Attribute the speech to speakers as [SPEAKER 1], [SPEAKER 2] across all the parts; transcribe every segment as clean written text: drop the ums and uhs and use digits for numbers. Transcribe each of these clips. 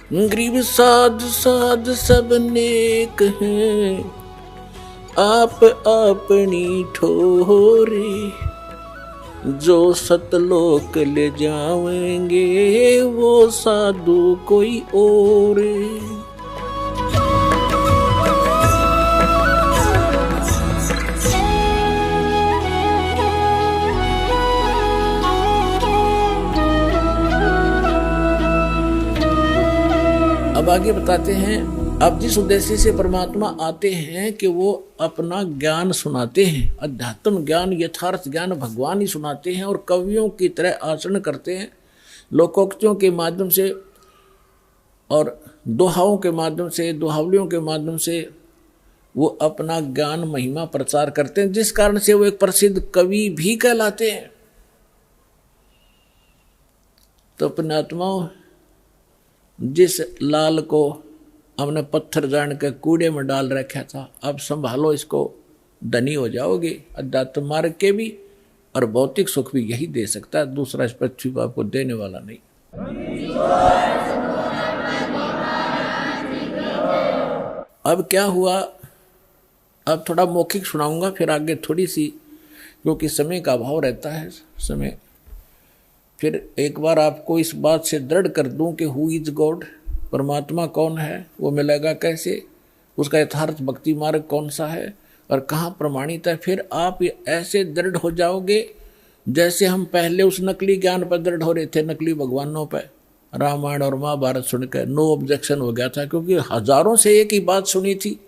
[SPEAKER 1] गरीब साध साध सब नेक हैं, आप अपनी ठोरे, जो सतलोक ले जाएंगे वो साधु कोई और। अब आगे बताते हैं, अब जिस उद्देश्य से परमात्मा आते हैं कि वो अपना ज्ञान सुनाते हैं, अध्यात्म ज्ञान, यथार्थ ज्ञान भगवान ही सुनाते हैं, और कवियों की तरह आचरण करते हैं, लोकोक्तियों के माध्यम से और दोहाओं के माध्यम से, दोहावलियों के माध्यम से वो अपना ज्ञान महिमा प्रचार करते हैं, जिस कारण से वो एक प्रसिद्ध कवि भी कहलाते हैं। तो पुण्यात्माओं, जिस लाल को हमने पत्थर जान के कूड़े में डाल रखा था, अब संभालो इसको, धनी हो जाओगे अध्यात्म मार्ग के भी, और भौतिक सुख भी यही दे सकता है, दूसरा इस पृथ्वी पर आपको देने वाला नहीं। अब क्या हुआ, अब थोड़ा मौखिक सुनाऊंगा, फिर आगे थोड़ी सी, क्योंकि समय का अभाव रहता है, समय। फिर एक बार आपको इस बात से दृढ़ कर दूं कि हु इज गॉड, परमात्मा कौन है, वो मिलेगा कैसे, उसका यथार्थ भक्ति मार्ग कौन सा है और कहाँ प्रमाणित है। फिर आप ऐसे दृढ़ हो जाओगे जैसे हम पहले उस नकली ज्ञान पर दृढ़ हो रहे थे, नकली भगवानों पर। रामायण और महाभारत सुनकर नो ऑब्जेक्शन हो गया था, क्योंकि हजारों से एक ही बात सुनी थी।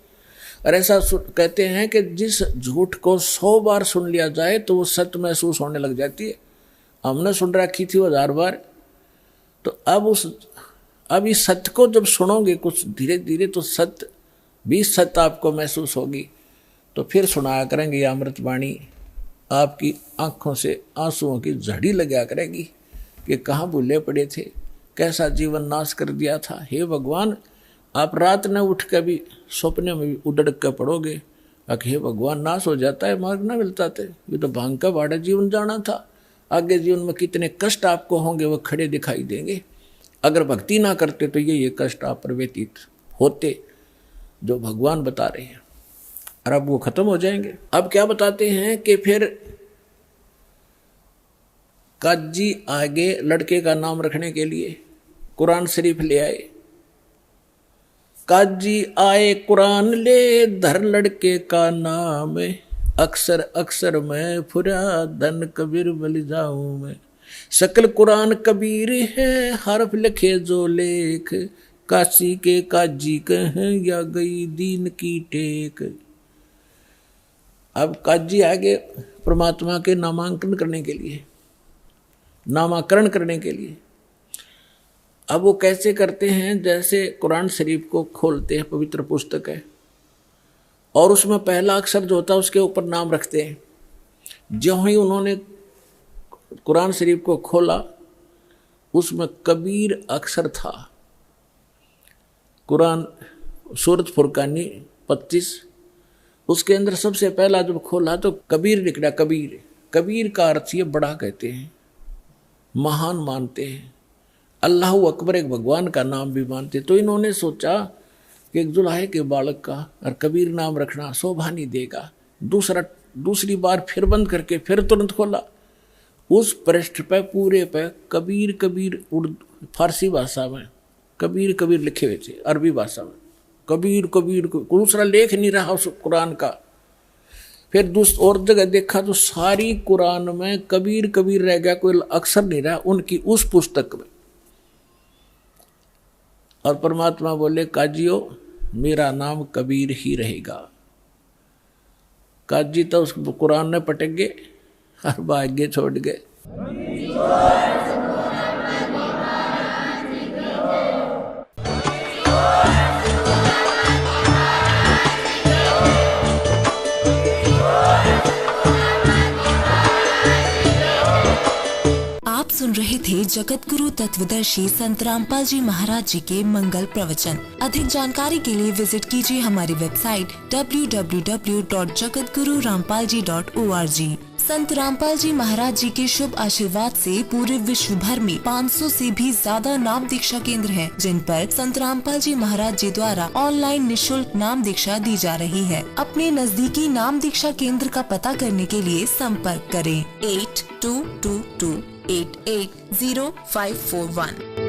[SPEAKER 1] और ऐसा कहते हैं कि जिस झूठ को 100 बार सुन लिया जाए तो वो सत्य महसूस होने लग जाती है। हमने सुन रखी थी वो 1000 बार, तो अब इस सत्य को जब सुनोगे कुछ धीरे धीरे, तो सत्य भी सत्य आपको महसूस होगी। तो फिर सुनाया करेंगे ये अमृतवाणी, आपकी आंखों से आंसुओं की झड़ी लगा करेगी कि कहाँ भूले पड़े थे, कैसा जीवन नाश कर दिया था। हे भगवान, आप रात न उठ कर भी सपने में भी उड़क कर पड़ोगे, हे भगवान नाश हो जाता है, मार्ग ना मिलता थे, ये तो भांग का भाड़ा जीवन जाना था। आगे जीवन में कितने कष्ट आपको होंगे वो खड़े दिखाई देंगे। अगर भक्ति ना करते तो ये कष्ट आप पर व्यतीत होते जो भगवान बता रहे हैं, और अब वो खत्म हो जाएंगे। अब क्या बताते हैं कि फिर काजी आगे लड़के का नाम रखने के लिए कुरान शरीफ ले आए। काजी आए कुरान ले, धर लड़के का नाम, अक्सर अक्सर मैं फुरा धन कबीर बल जाऊं मैं। सकल कुरान कबीर है, हरफ लिखे जो लेख, काशी के काजी कहें या गई दीन की टेक। अब काजी आगे परमात्मा के नामांकन करने के लिए, नामाकरण करने के लिए। अब वो कैसे करते हैं, जैसे कुरान शरीफ को खोलते हैं, पवित्र पुस्तक है, और उसमें पहला अक्षर जो होता है उसके ऊपर नाम रखते हैं। जो ही उन्होंने कुरान शरीफ को खोला, उसमें कबीर अक्षर था। कुरान सूरत फुरकानी 25, उसके अंदर सबसे पहला जब खोला तो कबीर निकला। कबीर, कबीर का अर्थ ये बड़ा कहते हैं, महान मानते हैं, अल्लाह अकबर एक भगवान का नाम भी मानते। तो इन्होंने सोचा कि एक जुल्हे के बालक का और कबीर नाम रखना शोभा नहीं देगा। दूसरी बार फिर बंद करके फिर तुरंत खोला, उस पृष्ठ पे पूरे पे कबीर कबीर उर्दू फारसी भाषा में कबीर कबीर लिखे हुए थे, अरबी भाषा में कबीर कबीर, दूसरा लेख नहीं रहा उस कुरान का। फिर और जगह देखा तो सारी कुरान में कबीर कबीर रह गया, कोई अक्षर नहीं रहा उनकी उस पुस्तक में। और परमात्मा बोले, काजियो मेरा नाम कबीर ही रहेगा। काजी तो उस कुरान में पटक गए और भाग्य छोड़ गए।
[SPEAKER 2] आप सुन रहे थे जगत गुरु तत्वदर्शी संत रामपाल जी महाराज जी के मंगल प्रवचन। अधिक जानकारी के लिए विजिट कीजिए हमारी वेबसाइट www.jagatgururampalji.org। संत रामपाल जी महाराज जी के शुभ आशीर्वाद से पूरे विश्व भर में 500 से भी ज्यादा नाम दीक्षा केंद्र हैं, जिन पर संत रामपाल जी महाराज जी द्वारा ऑनलाइन निशुल्क नाम दीक्षा दी जा रही है। अपने नजदीकी नाम दीक्षा केंद्र का पता करने के लिए संपर्क करें 8222880541।